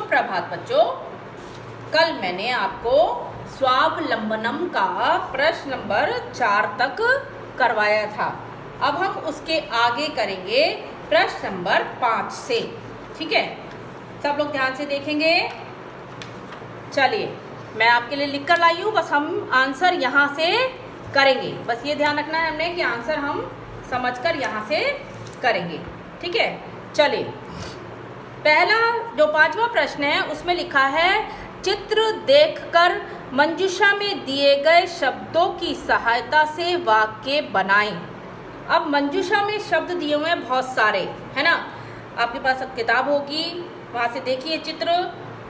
सुप्रभात बच्चों। कल मैंने आपको स्वावलंबनम का प्रश्न नंबर 4 तक करवाया था। अब हम उसके आगे करेंगे प्रश्न नंबर 5 से। ठीक है, सब लोग ध्यान से देखेंगे। चलिए, मैं आपके लिए लिख कर लाई हूँ, बस हम आंसर यहाँ से करेंगे। बस ये ध्यान रखना है हमने कि आंसर हम समझकर यहाँ से करेंगे। ठीक है, चलिए, पहला जो 5वां प्रश्न है उसमें लिखा है, चित्र देखकर मंजूषा में दिए गए शब्दों की सहायता से वाक्य बनाएं। अब मंजूषा में शब्द दिए हुए हैं बहुत सारे, है ना। आपके पास अब किताब होगी, वहाँ से देखिए चित्र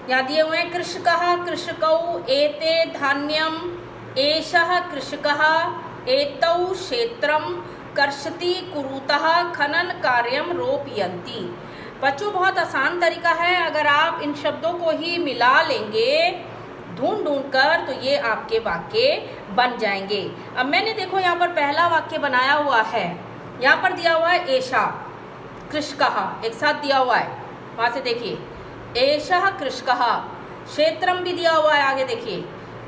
यहाँ दिए हुए हैं। कृषकः कृषकौ एते धान्यम, एषः कृषकः एतौ क्षेत्रम कर्षति कुरुतः खनन कार्यम रोपयन्ति। बच्चों, बहुत आसान तरीका है। अगर आप इन शब्दों को ही मिला लेंगे ढूंढ कर, तो ये आपके वाक्य बन जाएंगे। अब मैंने देखो यहाँ पर पहला वाक्य बनाया हुआ है, यहाँ पर दिया हुआ है एषा कृषकः, एक साथ दिया हुआ है। वहाँ से देखिए, एषः कृषकः, क्षेत्रम भी दिया हुआ है। आगे देखिए,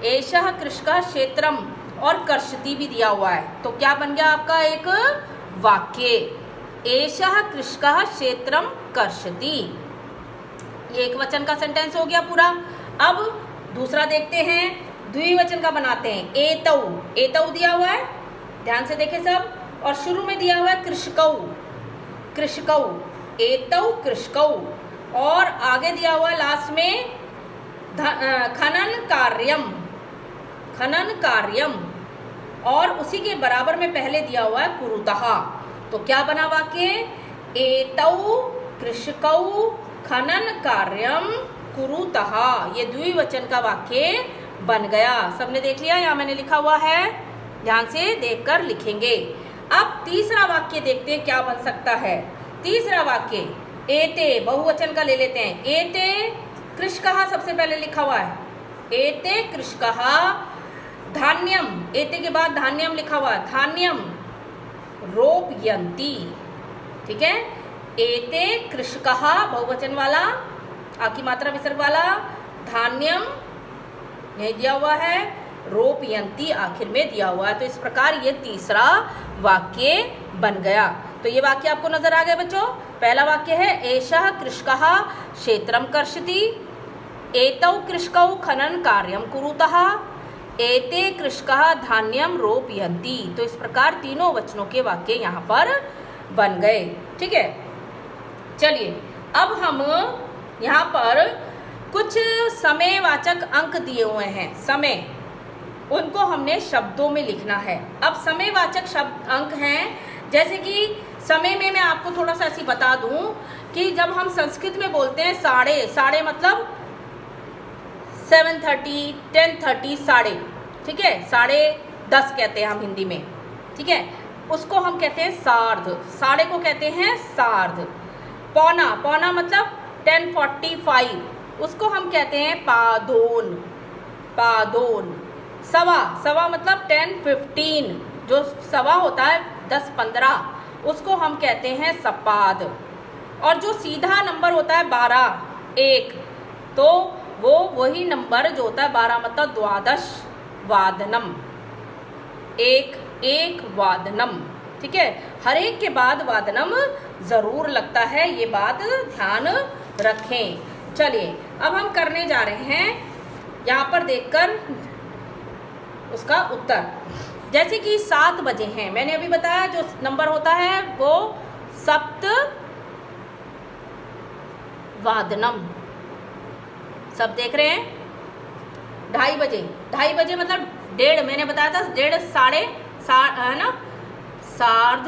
एषः कृषकः क्षेत्रम, और कर्षति भी दिया हुआ है। तो क्या बन गया आपका एक वाक्य, एषः कृषकः क्षेत्रम कर्षति। ये एक वचन का सेंटेंस हो गया पूरा। अब दूसरा देखते हैं, द्विवचन का बनाते हैं। एतौ, एतौ दिया हुआ है, ध्यान से देखें सब, और शुरू में दिया हुआ है कृषकौ, कृषकौ, एतौ कृषकौ, और आगे दिया हुआ है लास्ट में खनन कार्यम, खनन कार्यम, और उसी के बराबर में पहले दिया हुआ है कुरुतः। तो क्या बना वाक्य, एतौ कृषकौ खनन कार्यम कुरुतः। ये द्विवचन का वाक्य बन गया। सबने देख लिया, यहाँ मैंने लिखा हुआ है, ध्यान से देखकर लिखेंगे। अब तीसरा वाक्य देखते हैं क्या बन सकता है। तीसरा वाक्य, एते, बहुवचन का ले लेते हैं। एते कृषकः सबसे पहले लिखा हुआ है, एते कृषकः धान्यम, एते के बाद धान्यम लिखा हुआ है, धान्यम रोपयन्ति। ठीक है, एते कृषकः बहुवचन वाला, आकी मात्रा विसर्ग वाला, धान्यम यही दिया हुआ है, रोपयन्ति आखिर में दिया हुआ है। तो इस प्रकार ये तीसरा वाक्य बन गया। तो ये वाक्य आपको नजर आ गया बच्चों। पहला वाक्य है, एषः कृषकः क्षेत्रम कर्षति, एतौ कृषकौ खनन कार्यम कुरुतः, एते कृषकः धान्यम रोपयन्ति। तो इस प्रकार तीनों वचनों के वाक्य यहाँ पर बन गए। ठीक है, चलिए, अब हम यहाँ पर कुछ समयवाचक अंक दिए हुए हैं, समय, उनको हमने शब्दों में लिखना है। अब समयवाचक शब्द अंक हैं, जैसे कि समय में मैं आपको थोड़ा सा ऐसी बता दूं कि जब हम संस्कृत में बोलते हैं साढ़े, साढ़े मतलब 7:30, 10:30, साढ़े, ठीक है, 10:30 कहते हैं हम हिंदी में। ठीक है, उसको हम कहते हैं सार्ध, साढ़े को कहते हैं सार्ध। पौना, पौना मतलब 10:45, उसको हम कहते हैं पादोन, पादोन। सवा, सवा मतलब 10:15, जो सवा होता है 10:15, उसको हम कहते हैं सपाद। और जो सीधा नंबर होता है 12, 1, तो वो वही नंबर जो होता है 12 मतलब द्वादश वादनम, एक, एक वादनम। ठीक है, हर एक के बाद वादनम जरूर लगता है, ये बात ध्यान रखें। चलिए, अब हम करने जा रहे हैं, यहाँ पर देखकर उसका उत्तर। जैसे कि 7 बजे हैं, मैंने अभी बताया जो नंबर होता है वो सप्त वादनम। सब देख रहे हैं, 2:30 बजे, 2:30 बजे मतलब 1:30, मैंने बताया था 1:30, साढ़े, है ना, सार्ध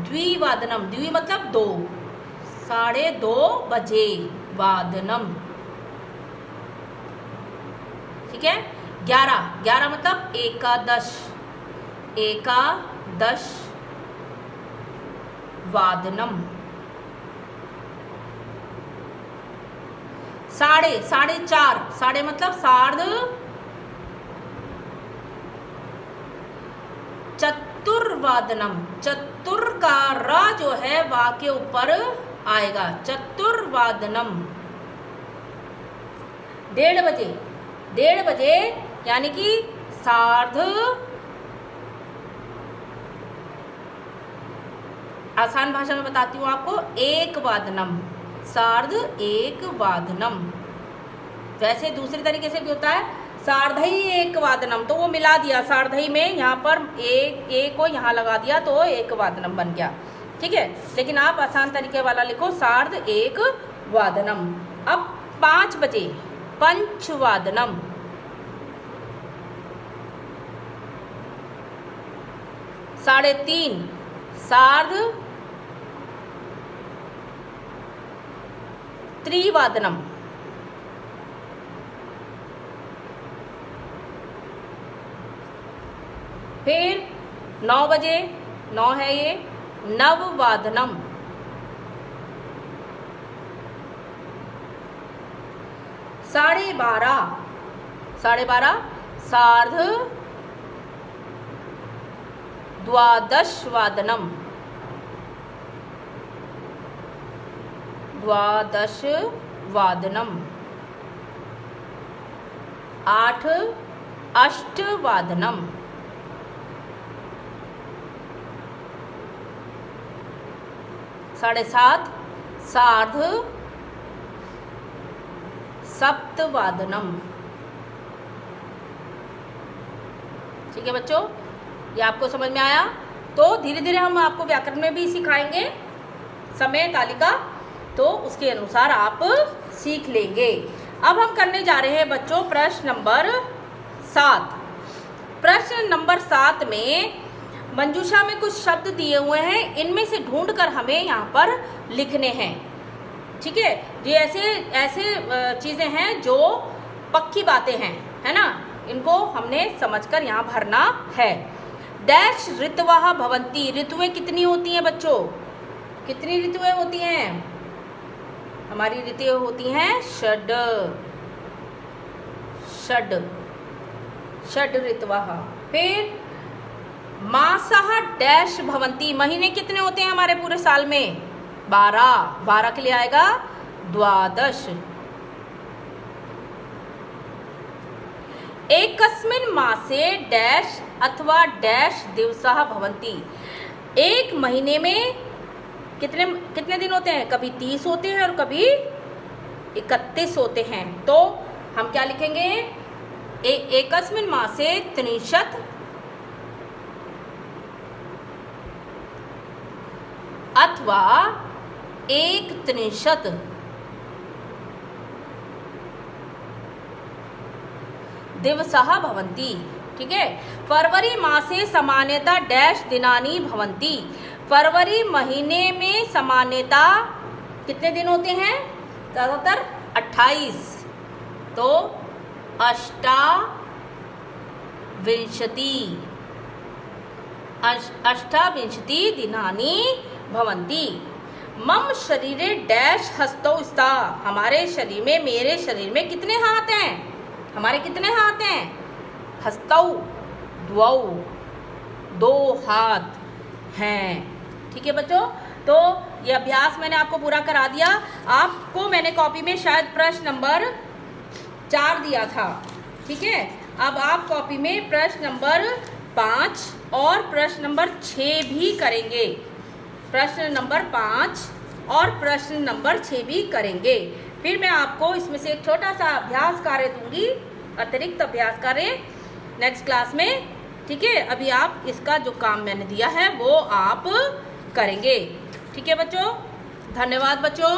द्विवादनम, द्वि मतलब 2, 2:30 बजे वादनम। ठीक है, 11, 11 मतलब एकादश, एकादश वादनम। साढ़े, 4:30, साढ़े मतलब सार्ध चतुर्वादनम। चतुर का र जो है वा के ऊपर आएगा। चतुर्वादनम 1:30 बजे, 1:30 बजे यानी कि सार्ध, आसान भाषा में बताती हूँ आपको, 1 वादनम, सार्ध 1 वादनम। वैसे दूसरे तरीके से भी होता है सार्धई 1 वादनम, तो वो मिला दिया सार्धई में, यहाँ पर एक को यहाँ लगा दिया तो 1 वादनम बन गया, ठीक है। लेकिन आप आसान तरीके वाला लिखो सार्ध 1 वादनम। अब 5 बजे पंचवादनम, 3:30 सार्ध त्रिवादनम। फिर 9 बजे, 9 है ये, नववादनम। 12:30, 12:30 सार्ध द्वादशवादनम, 12वादनम। 8 अष्टवादनम। 7:30 सार्ध सप्तवादनम। ठीक है बच्चों, ये आपको समझ में आया? तो धीरे धीरे हम आपको व्याकरण में भी सिखाएंगे समय तालिका, तो उसके अनुसार आप सीख लेंगे। अब हम करने जा रहे हैं बच्चों प्रश्न नंबर 7। प्रश्न नंबर 7 में मंजूषा में कुछ शब्द दिए हुए हैं, इनमें से ढूंढकर हमें यहाँ पर लिखने हैं, ठीक है। ये ऐसे चीज़ें हैं जो पक्की बातें हैं, है ना, इनको हमने समझकर यहाँ भरना है। डैश ऋतवः भवन्ति, ऋतुएं कितनी होती हैं बच्चों? कितनी ऋतुएं होती हैं? हमारी ऋतुएं होती हैं षड ऋतवः। फिर मासः डैश भवन्ति, महीने कितने होते हैं हमारे पूरे साल में? 12 के लिए आएगा 12। एकस्मिन् मासे डैश अथवा डैश दिवसः भवन्ति, एक महीने में कितने दिन होते हैं? कभी 30 होते हैं और कभी 31 होते हैं। तो हम क्या लिखेंगे? एकस्मिन् मासे 30 अथवा 31 दिवसः भवन्ति, ठीक है। फरवरी मासे सामान्यतः डैश दिनानि भवन्ति, फरवरी महीने में सामान्यतः कितने दिन होते हैं? ज़्यादातर 28, तो अष्टाविंशति दिनानि भवन्ति। मम शरीरे डैश हस्तौ स्तः, हमारे शरीर में, मेरे शरीर में कितने हाथ हैं? हमारे कितने हाथ हैं? हस्तौ द्वौ, 2 हाथ हैं, ठीक है बच्चों। तो ये अभ्यास मैंने आपको पूरा करा दिया। आपको मैंने कॉपी में शायद प्रश्न नंबर 4 दिया था, ठीक है। अब आप कॉपी में प्रश्न नंबर 5 और प्रश्न नंबर 6 भी करेंगे, प्रश्न नंबर 5 और प्रश्न नंबर 6 भी करेंगे। फिर मैं आपको इसमें से एक छोटा सा अभ्यास कार्य दूंगी, अतिरिक्त अभ्यास कार्य नेक्स्ट क्लास में, ठीक है। अभी आप इसका जो काम मैंने दिया है वो आप करेंगे, ठीक है बच्चों। धन्यवाद बच्चों।